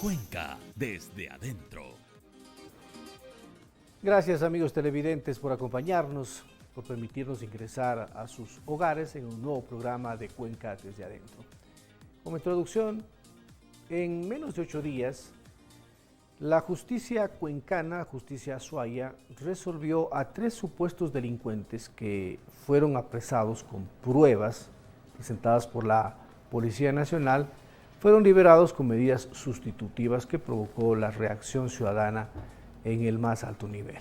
Cuenca desde adentro. Gracias amigos televidentes por acompañarnos, por permitirnos ingresar a sus hogares en un nuevo programa de Cuenca desde adentro. Como introducción, en menos de 8 días, la justicia cuencana, justicia Azuaya, resolvió a 3 supuestos delincuentes que fueron apresados con pruebas presentadas por la Policía Nacional, fueron liberados con medidas sustitutivas que provocó la reacción ciudadana en el más alto nivel.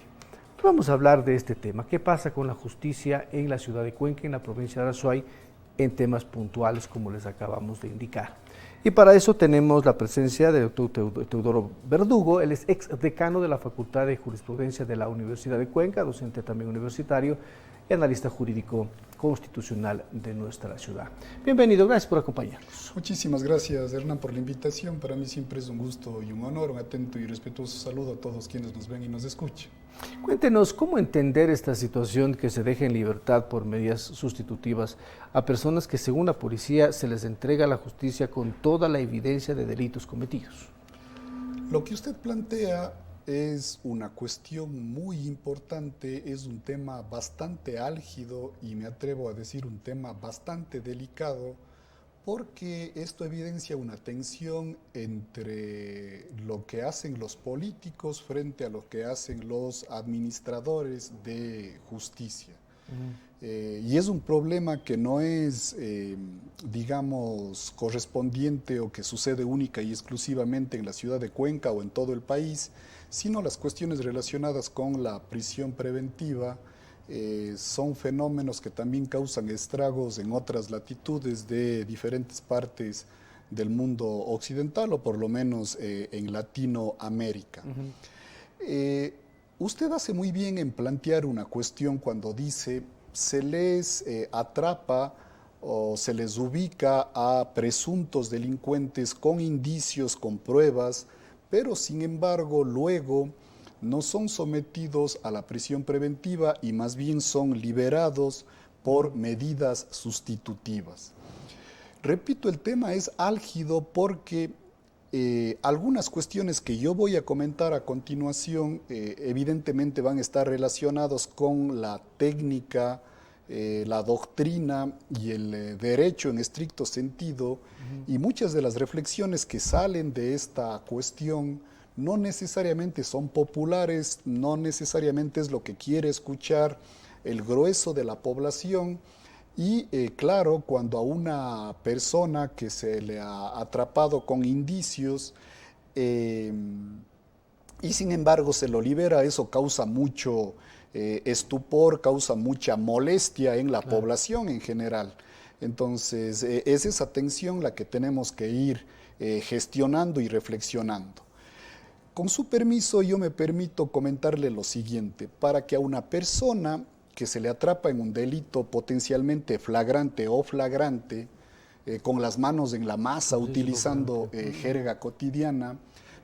Vamos a hablar de este tema, qué pasa con la justicia en la ciudad de Cuenca, en la provincia de Azuay, en temas puntuales como les acabamos de indicar. Y para eso tenemos la presencia del doctor Teodoro Verdugo, él es ex decano de la Facultad de Jurisprudencia de la Universidad de Cuenca, docente también universitario y analista jurídico constitucional de nuestra ciudad. Bienvenido, gracias por acompañarnos. Muchísimas gracias, Hernán, por la invitación. Para mí siempre es un gusto y un honor, un atento y respetuoso saludo a todos quienes nos ven y nos escuchan. Cuéntenos, ¿cómo entender esta situación que se deja en libertad por medidas sustitutivas a personas que según la policía se les entrega a la justicia con toda la evidencia de delitos cometidos? Lo que usted plantea es una cuestión muy importante, es un tema bastante álgido y me atrevo a decir un tema bastante delicado, porque esto evidencia una tensión entre lo que hacen los políticos frente a lo que hacen los administradores de justicia. Y es un problema que no es, digamos, correspondiente o que sucede única y exclusivamente en la ciudad de Cuenca o en todo el país, sino las cuestiones relacionadas con la prisión preventiva. Son fenómenos que también causan estragos en otras latitudes de diferentes partes del mundo occidental o por lo menos en Latinoamérica. Usted hace muy bien en plantear una cuestión cuando dice se les atrapa o se les ubica a presuntos delincuentes con indicios, con pruebas, pero sin embargo luego no son sometidos a la prisión preventiva y más bien son liberados por medidas sustitutivas. Repito, el tema es álgido porque algunas cuestiones que yo voy a comentar a continuación evidentemente van a estar relacionados con la técnica, la doctrina y el derecho en estricto sentido, y muchas de las reflexiones que salen de esta cuestión no necesariamente son populares, no necesariamente es lo que quiere escuchar el grueso de la población. Y claro, cuando a una persona que se le ha atrapado con indicios y sin embargo se lo libera, eso causa mucho estupor, causa mucha molestia en la población en general. Entonces es esa tensión la que tenemos que ir gestionando y reflexionando. Con su permiso, yo me permito comentarle lo siguiente. Para que a una persona que se le atrapa en un delito potencialmente flagrante o flagrante, con las manos en la masa, utilizando jerga cotidiana,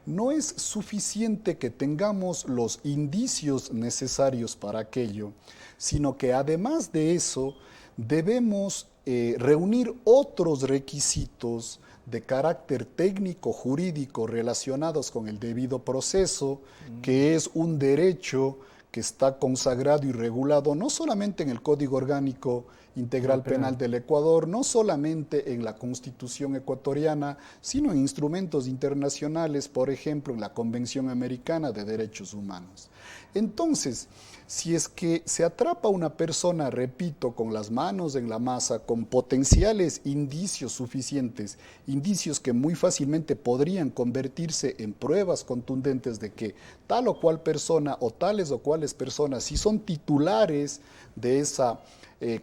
no es suficiente que tengamos los indicios necesarios para aquello, sino que además de eso debemos reunir otros requisitos de carácter técnico jurídico relacionados con el debido proceso, que es un derecho que está consagrado y regulado no solamente en el Código Orgánico Integral Penal del Ecuador, no solamente en la Constitución ecuatoriana, sino en instrumentos internacionales, por ejemplo, en la Convención Americana de Derechos Humanos. Entonces, si es que se atrapa a una persona, repito, con las manos en la masa, con potenciales indicios suficientes, indicios que muy fácilmente podrían convertirse en pruebas contundentes de que tal o cual persona o tales o cuales personas, si son titulares de esa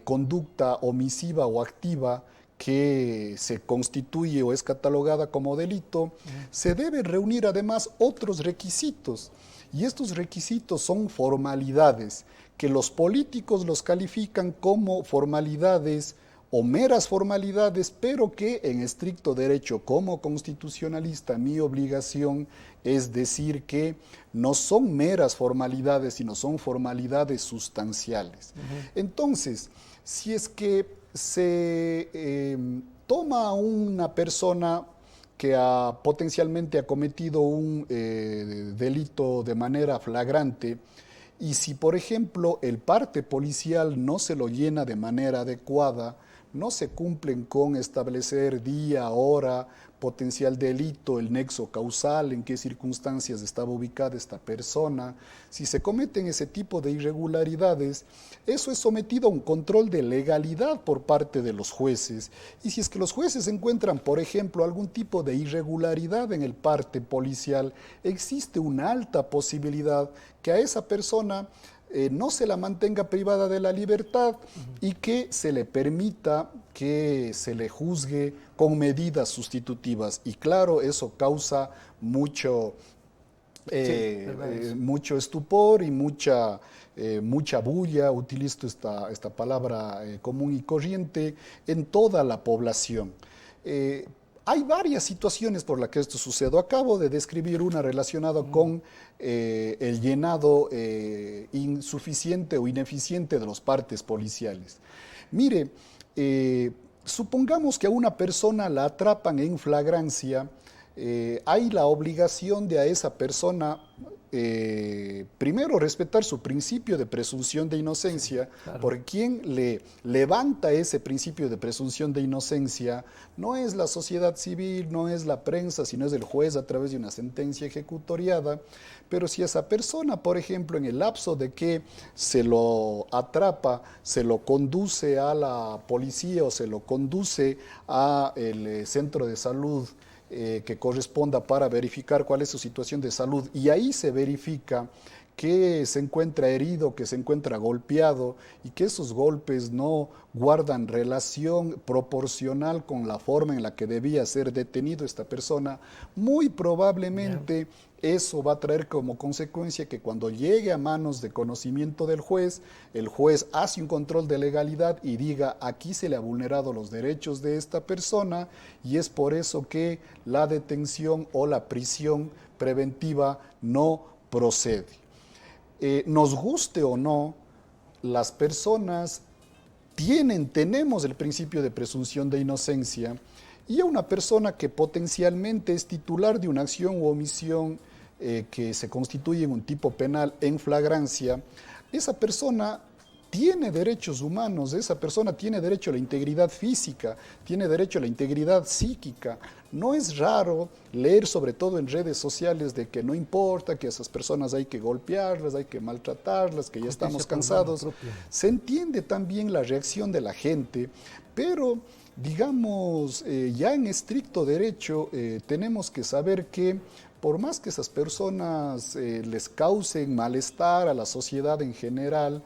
conducta omisiva o activa que se constituye o es catalogada como delito, se deben reunir además otros requisitos. Y estos requisitos son formalidades, que los políticos los califican como formalidades o meras formalidades, pero que en estricto derecho como constitucionalista mi obligación es decir que no son meras formalidades, sino son formalidades sustanciales. Entonces, si es que se toma a una persona que potencialmente ha cometido un delito de manera flagrante, y si, por ejemplo, el parte policial no se lo llena de manera adecuada, no se cumplen con establecer día, hora, potencial delito, el nexo causal, en qué circunstancias estaba ubicada esta persona. Si se cometen ese tipo de irregularidades, eso es sometido a un control de legalidad por parte de los jueces. Y si es que los jueces encuentran, por ejemplo, algún tipo de irregularidad en el parte policial, existe una alta posibilidad que a esa persona no se la mantenga privada de la libertad y que se le permita que se le juzgue con medidas sustitutivas. Y claro, eso causa mucho, mucho estupor y mucha bulla, utilizo esta palabra común y corriente, en toda la población. Hay varias situaciones por las que esto sucede. Acabo de describir una relacionada con el llenado insuficiente o ineficiente de los partes policiales. Mire, supongamos que a una persona la atrapan en flagrancia, hay la obligación de a esa persona primero respetar su principio de presunción de inocencia, claro. Porque quien le levanta ese principio de presunción de inocencia no es la sociedad civil, no es la prensa, sino es el juez a través de una sentencia ejecutoriada. Pero si esa persona, por ejemplo, en el lapso de que se lo atrapa, se lo conduce a la policía o se lo conduce al centro de salud que corresponda para verificar cuál es su situación de salud, y ahí se verifica que se encuentra herido, que se encuentra golpeado y que esos golpes no guardan relación proporcional con la forma en la que debía ser detenido esta persona, muy probablemente eso va a traer como consecuencia que cuando llegue a manos de conocimiento del juez, el juez hace un control de legalidad y diga: aquí se le ha vulnerado los derechos de esta persona y es por eso que la detención o la prisión preventiva no procede. Nos guste o no, las personas tenemos el principio de presunción de inocencia, y a una persona que potencialmente es titular de una acción u omisión que se constituye en un tipo penal en flagrancia, esa persona tiene derechos humanos, esa persona tiene derecho a la integridad física, tiene derecho a la integridad psíquica. No es raro leer, sobre todo en redes sociales, de que no importa, que a esas personas hay que golpearlas, hay que maltratarlas, que ya estamos cansados. Se entiende también la reacción de la gente, pero digamos, ya en estricto derecho tenemos que saber que por más que esas personas les causen malestar a la sociedad en general,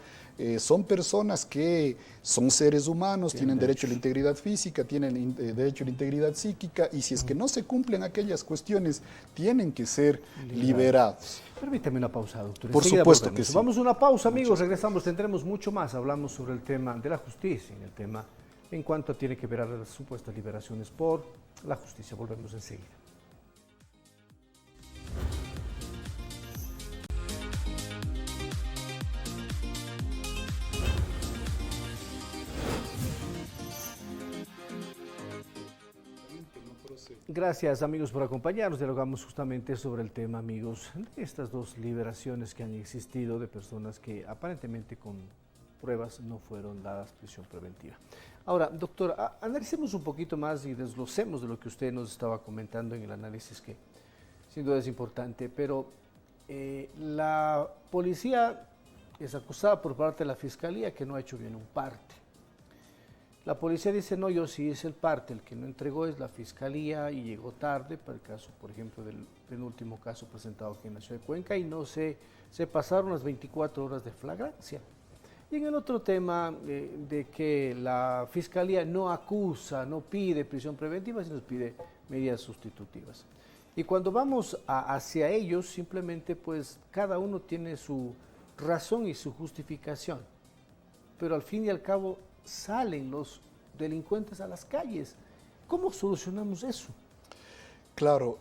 son personas que son seres humanos, tienen derecho a la integridad física, tienen derecho a la integridad psíquica, y si es que no se cumplen aquellas cuestiones, tienen que ser liberados. Permítame una pausa, doctor. Por supuesto que sí. Vamos a una pausa, amigos, regresamos, tendremos mucho más. Hablamos sobre el tema de la justicia, en el tema en cuanto tiene que ver a las supuestas liberaciones por la justicia. Volvemos enseguida. Gracias, amigos, por acompañarnos. Dialogamos justamente sobre el tema, amigos, de estas dos liberaciones que han existido de personas que aparentemente con pruebas no fueron dadas prisión preventiva. Ahora, doctor, analicemos un poquito más y desglosemos de lo que usted nos estaba comentando en el análisis, que sin duda es importante, pero la policía es acusada por parte de la Fiscalía que no ha hecho bien un parte. La policía dice: no, yo sí es el parte, el que no entregó es la Fiscalía y llegó tarde, para el caso, por ejemplo, del penúltimo caso presentado aquí en la ciudad de Cuenca, y no se pasaron las 24 horas de flagrancia. Y en el otro tema de que la Fiscalía no acusa, no pide prisión preventiva, sino pide medidas sustitutivas. Y cuando vamos hacia ellos, simplemente pues cada uno tiene su razón y su justificación, pero al fin y al cabo salen los delincuentes a las calles. ¿Cómo solucionamos eso? Claro,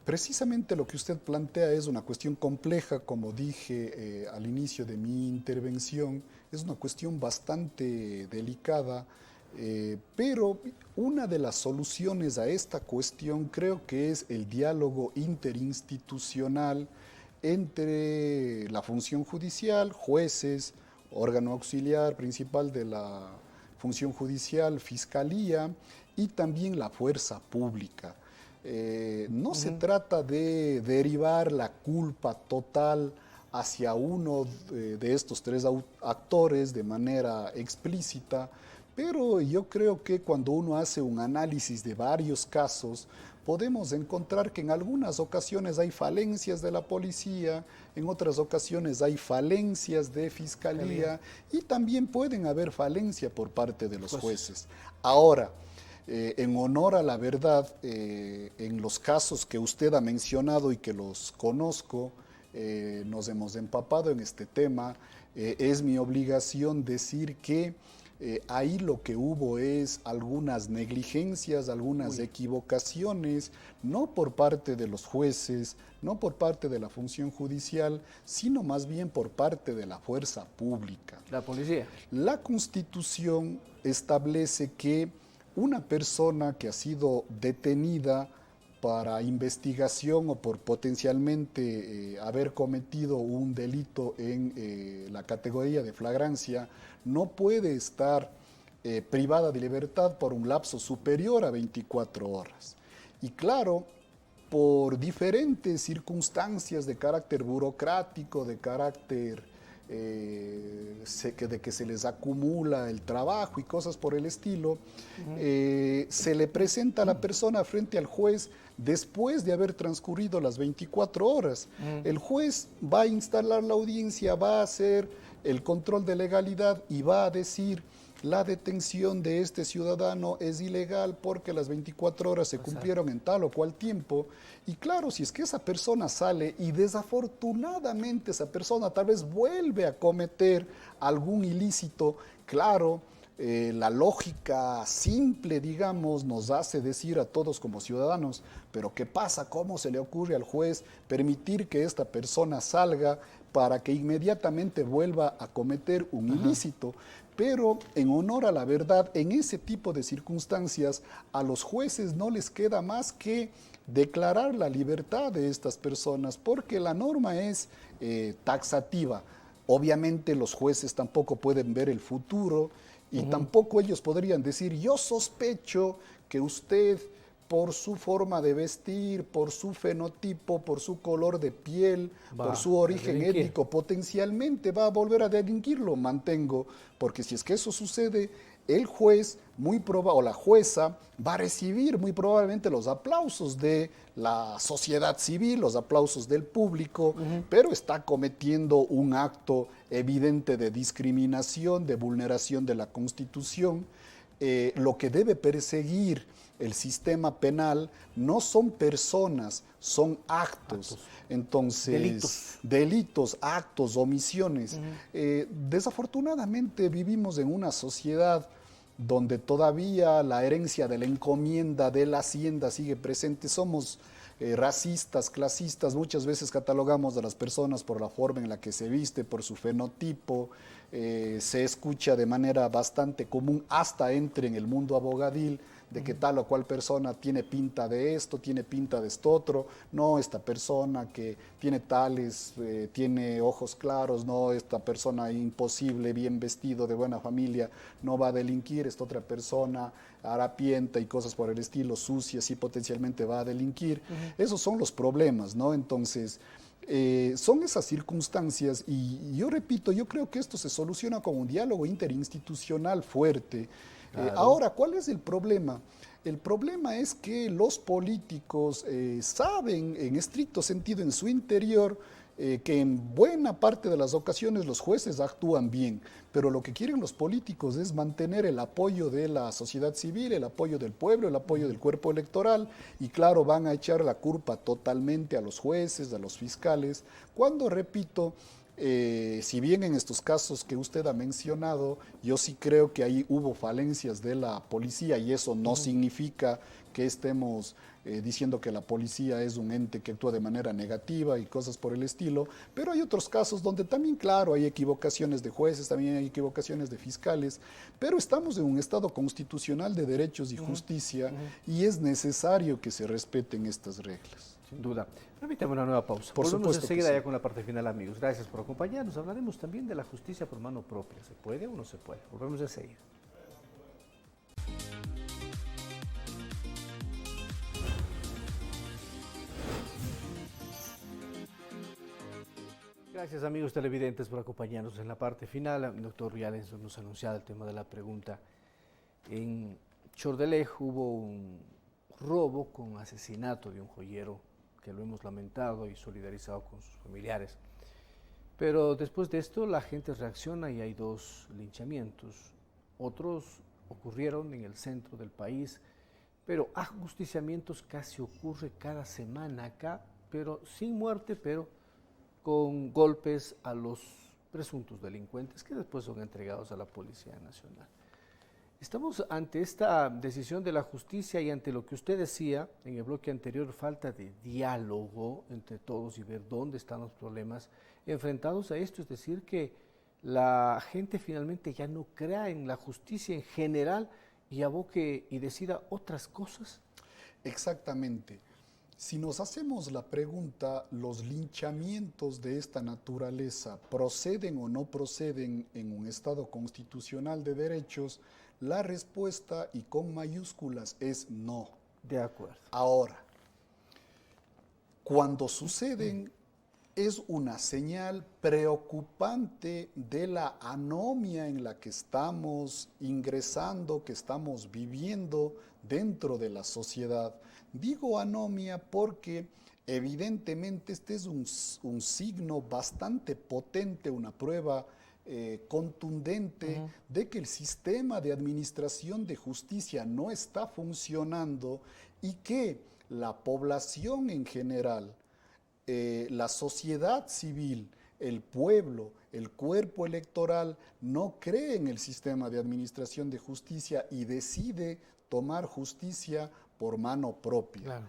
precisamente lo que usted plantea es una cuestión compleja, como dije al inicio de mi intervención, es una cuestión bastante delicada Pero una de las soluciones a esta cuestión creo que es el diálogo interinstitucional entre la función judicial, jueces, órgano auxiliar principal de la función judicial, fiscalía y también la fuerza pública. No se trata de derivar la culpa total hacia uno de estos tres actores de manera explícita, pero yo creo que cuando uno hace un análisis de varios casos, podemos encontrar que en algunas ocasiones hay falencias de la policía, en otras ocasiones hay falencias de fiscalía y también pueden haber falencias por parte de los jueces. Ahora, en honor a la verdad, en los casos que usted ha mencionado y que los conozco, nos hemos empapado en este tema, es mi obligación decir que ahí lo que hubo es algunas negligencias, algunas equivocaciones, no por parte de los jueces, no por parte de la función judicial, sino más bien por parte de la fuerza pública. La policía. La Constitución establece que una persona que ha sido detenida para investigación o por potencialmente haber cometido un delito en la categoría de flagrancia, no puede estar privada de libertad por un lapso superior a 24 horas. Y claro, por diferentes circunstancias de carácter burocrático, de carácter de que se les acumula el trabajo y cosas por el estilo, se le presenta a la persona frente al juez después de haber transcurrido las 24 horas. El juez va a instalar la audiencia, va a hacer el control de legalidad y va a decir: la detención de este ciudadano es ilegal porque las 24 horas se cumplieron en tal o cual tiempo. Y claro, si es que esa persona sale y desafortunadamente esa persona tal vez vuelve a cometer algún ilícito, claro, la lógica simple, digamos, nos hace decir a todos como ciudadanos: pero ¿qué pasa? ¿Cómo se le ocurre al juez permitir que esta persona salga para que inmediatamente vuelva a cometer un ilícito? Pero en honor a la verdad, en ese tipo de circunstancias, a los jueces no les queda más que declarar la libertad de estas personas, porque la norma es taxativa. Obviamente los jueces tampoco pueden ver el futuro y tampoco ellos podrían decir: yo sospecho que usted, por su forma de vestir, por su fenotipo, por su color de piel, por su origen étnico, potencialmente va a volver a delinquir. Lo mantengo, porque si es que eso sucede, el juez o la jueza va a recibir muy probablemente los aplausos de la sociedad civil, los aplausos del público, pero está cometiendo un acto evidente de discriminación, de vulneración de la Constitución. Lo que debe perseguir el sistema penal no son personas, son actos. Entonces, delitos, actos, omisiones. Desafortunadamente vivimos en una sociedad donde todavía la herencia de la encomienda de la hacienda sigue presente. Somos racistas, clasistas, muchas veces catalogamos a las personas por la forma en la que se viste, por su fenotipo. Se escucha de manera bastante común, hasta entre en el mundo abogadil, de que tal o cual persona tiene pinta de esto, tiene pinta de esto otro. No, esta persona que tiene tales, tiene ojos claros. No, esta persona imposible, bien vestido, de buena familia, no va a delinquir. Esta otra persona harapienta y cosas por el estilo, sucia, sí potencialmente va a delinquir. Esos son los problemas, ¿no? Entonces, son esas circunstancias y yo repito, yo creo que esto se soluciona con un diálogo interinstitucional fuerte. Ahora, ¿cuál es el problema? El problema es que los políticos saben, en estricto sentido, en su interior, que en buena parte de las ocasiones los jueces actúan bien, pero lo que quieren los políticos es mantener el apoyo de la sociedad civil, el apoyo del pueblo, el apoyo del cuerpo electoral, y claro, van a echar la culpa totalmente a los jueces, a los fiscales, cuando, repito, Si bien en estos casos que usted ha mencionado, yo sí creo que ahí hubo falencias de la policía y eso no significa que estemos diciendo que la policía es un ente que actúa de manera negativa y cosas por el estilo, pero hay otros casos donde también, claro, hay equivocaciones de jueces, también hay equivocaciones de fiscales, pero estamos en un Estado constitucional de derechos y justicia y es necesario que se respeten estas reglas. Sin duda. Permítame una nueva pausa. Por Volvemos supuesto que enseguida sí. ya con la parte final, amigos. Gracias por acompañarnos. Hablaremos también de la justicia por mano propia. ¿Se puede o no se puede? Volvemos enseguida. Gracias, amigos televidentes, por acompañarnos en la parte final. El doctor Riales nos ha anunciado el tema de la pregunta. En Chordelej hubo un robo con asesinato de un joyero que lo hemos lamentado y solidarizado con sus familiares. Pero después de esto la gente reacciona y hay 2 linchamientos. Otros ocurrieron en el centro del país, pero ajusticiamientos casi ocurre cada semana acá, pero sin muerte, pero con golpes a los presuntos delincuentes que después son entregados a la Policía Nacional. Estamos ante esta decisión de la justicia y ante lo que usted decía en el bloque anterior, falta de diálogo entre todos y ver dónde están los problemas enfrentados a esto, es decir, que la gente finalmente ya no crea en la justicia en general y aboque y decida otras cosas. Exactamente. Si nos hacemos la pregunta, ¿los linchamientos de esta naturaleza proceden o no proceden en un Estado constitucional de derechos? La respuesta, y con mayúsculas, es no. De acuerdo. Ahora, cuando suceden, es una señal preocupante de la anomia en la que estamos ingresando, que estamos viviendo dentro de la sociedad. Digo anomia porque evidentemente este es un signo bastante potente, una prueba contundente de que el sistema de administración de justicia no está funcionando y que la población en general, la sociedad civil, el pueblo, el cuerpo electoral no cree en el sistema de administración de justicia y decide tomar justicia por mano propia. Claro.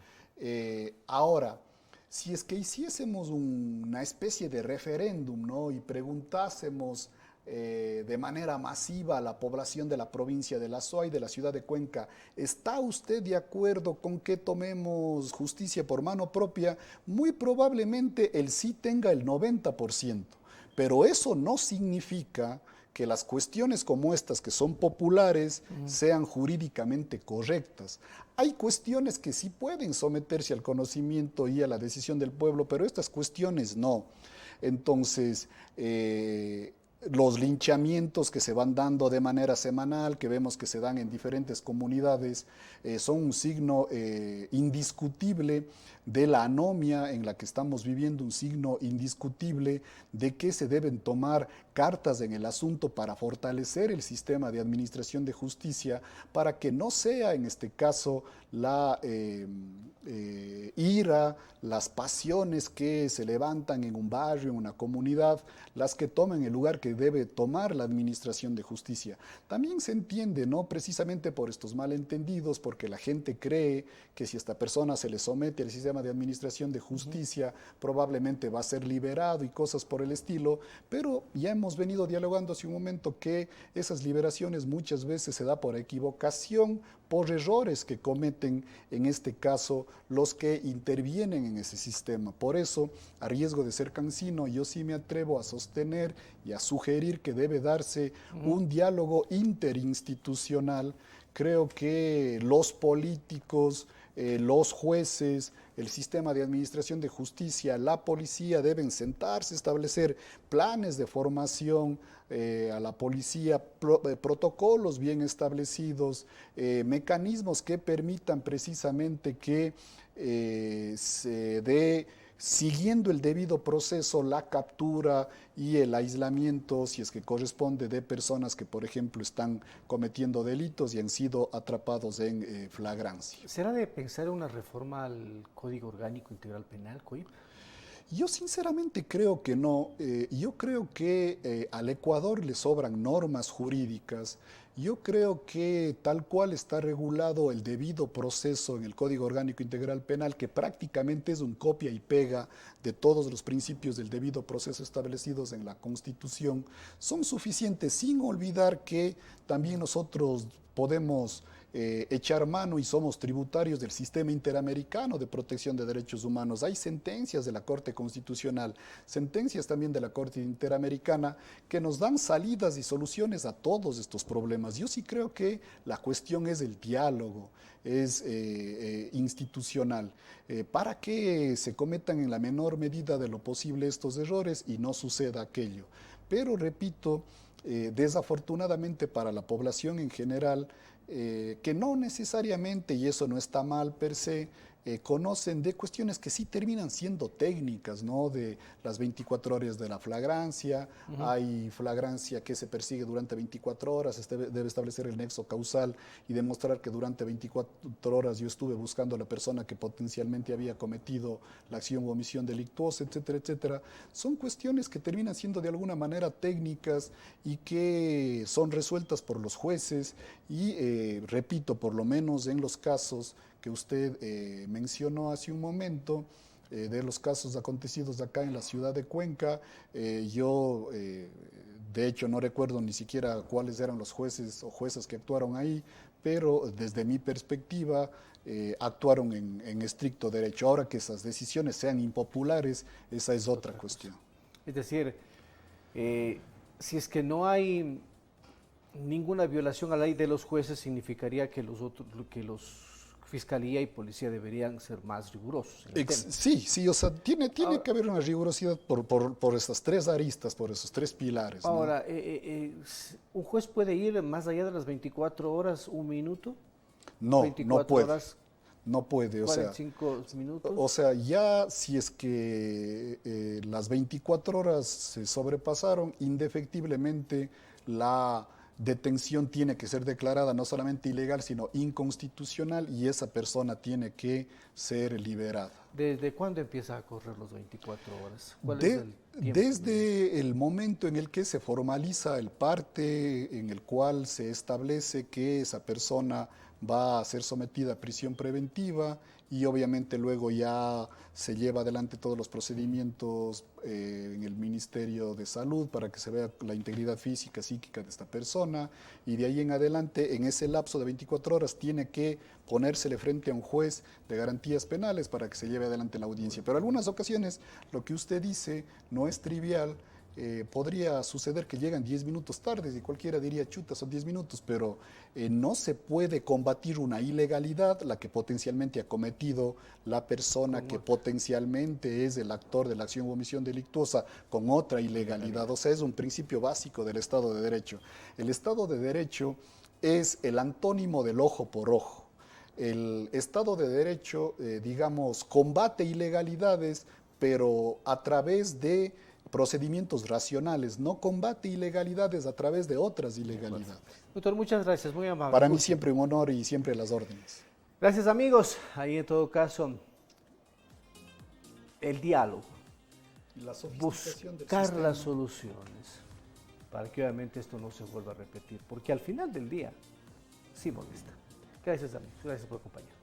Ahora, si es que hiciésemos una especie de referéndum, ¿no?, y preguntásemos de manera masiva a la población de la provincia de La Suay, de la ciudad de Cuenca, ¿está usted de acuerdo con que tomemos justicia por mano propia? Muy probablemente el sí tenga el 90%, pero eso no significa que las cuestiones como estas, que son populares, sean jurídicamente correctas. Hay cuestiones que sí pueden someterse al conocimiento y a la decisión del pueblo, pero estas cuestiones no. Entonces, los linchamientos que se van dando de manera semanal, que vemos que se dan en diferentes comunidades, son un signo indiscutible de la anomia en la que estamos viviendo, un signo indiscutible de que se deben tomar cartas en el asunto para fortalecer el sistema de administración de justicia, para que no sea en este caso la ira, las pasiones que se levantan en un barrio, en una comunidad, las que tomen el lugar que debe tomar la administración de justicia. También se entiende, ¿no?, precisamente por estos malentendidos, porque la gente cree que si esta persona se le somete al sistema de administración de justicia, probablemente va a ser liberado y cosas por el estilo, pero ya hemos venido dialogando hace un momento que esas liberaciones muchas veces se da por equivocación, por errores que cometen, en este caso, los que intervienen en ese sistema. Por eso, a riesgo de ser cansino, yo sí me atrevo a sostener y a sugerir que debe darse un diálogo interinstitucional. Creo que los políticos, los jueces, el sistema de administración de justicia, la policía deben sentarse, establecer planes de formación a la policía, protocolos bien establecidos, mecanismos que permitan precisamente que se dé, siguiendo el debido proceso, la captura y el aislamiento, si es que corresponde, de personas que, por ejemplo, están cometiendo delitos y han sido atrapados en flagrancia. ¿Será de pensar una reforma al Código Orgánico Integral Penal, COIP? Yo sinceramente creo que no. Yo creo que al Ecuador le sobran normas jurídicas. Yo creo que tal cual está regulado el debido proceso en el Código Orgánico Integral Penal, que prácticamente es un copia y pega de todos los principios del debido proceso establecidos en la Constitución, son suficientes, sin olvidar que también nosotros podemos echar mano y somos tributarios del sistema interamericano de protección de derechos humanos. Hay sentencias de la Corte Constitucional, sentencias también de la Corte Interamericana que nos dan salidas y soluciones a todos estos problemas. Yo sí creo que la cuestión es el diálogo, es institucional, para que se cometan en la menor medida de lo posible estos errores y no suceda aquello. Pero repito, desafortunadamente para la población en general, que no necesariamente, y eso no está mal per se, conocen de cuestiones que sí terminan siendo técnicas, ¿no? De las 24 horas de la flagrancia, hay flagrancia que se persigue durante 24 horas, debe establecer el nexo causal y demostrar que durante 24 horas yo estuve buscando a la persona que potencialmente había cometido la acción o omisión delictuosa, etcétera, etcétera. Son cuestiones que terminan siendo de alguna manera técnicas y que son resueltas por los jueces y, repito, por lo menos en los casos que usted mencionó hace un momento, de los casos acontecidos acá en la ciudad de Cuenca, yo de hecho no recuerdo ni siquiera cuáles eran los jueces o juezas que actuaron ahí, pero desde mi perspectiva actuaron en estricto derecho. Ahora que esas decisiones sean impopulares, esa es otra cuestión. Es decir, si es que no hay ninguna violación a la ley de los jueces, significaría que los Fiscalía y Policía deberían ser más rigurosos en el tema. Sí, o sea, tiene que haber una rigurosidad por esas tres aristas, por esos tres pilares, ¿no? Ahora, ¿un juez puede ir más allá de las 24 horas, un minuto? No, 24 no puede. Horas, no puede, 45 minutos. O sea, ya si es que las 24 horas se sobrepasaron, indefectiblemente la detención tiene que ser declarada no solamente ilegal, sino inconstitucional y esa persona tiene que ser liberada. ¿Desde cuándo empieza a correr los 24 horas? ¿Cuál es el tiempo? Desde el momento en el que se formaliza el parte en el cual se establece que esa persona va a ser sometida a prisión preventiva y obviamente luego ya se lleva adelante todos los procedimientos en el Ministerio de Salud para que se vea la integridad física, psíquica de esta persona y de ahí en adelante, en ese lapso de 24 horas, tiene que ponérsele frente a un juez de garantías penales para que se lleve adelante la audiencia. Pero en algunas ocasiones lo que usted dice no es trivial. Podría suceder que llegan 10 minutos tarde y cualquiera diría, chuta, son 10 minutos, pero no se puede combatir una ilegalidad, la que potencialmente ha cometido la persona que potencialmente es el actor de la acción o omisión delictuosa con otra ilegalidad. O sea, es un principio básico del Estado de Derecho. El Estado de Derecho es el antónimo del ojo por ojo. El Estado de Derecho, digamos, combate ilegalidades, pero a través de procedimientos racionales, no combate ilegalidades a través de otras ilegalidades. Doctor, muchas gracias, muy amable. Para mí siempre un honor y siempre las órdenes. Gracias, amigos. Ahí en todo caso, el diálogo, buscar las soluciones para que obviamente esto no se vuelva a repetir, porque al final del día sí molesta. Gracias, amigos. Gracias por acompañarnos.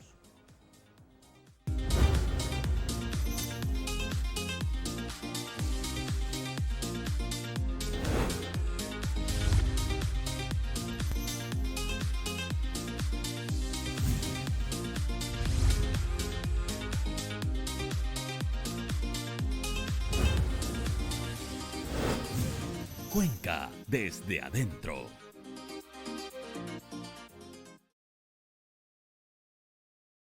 Cuenca desde adentro.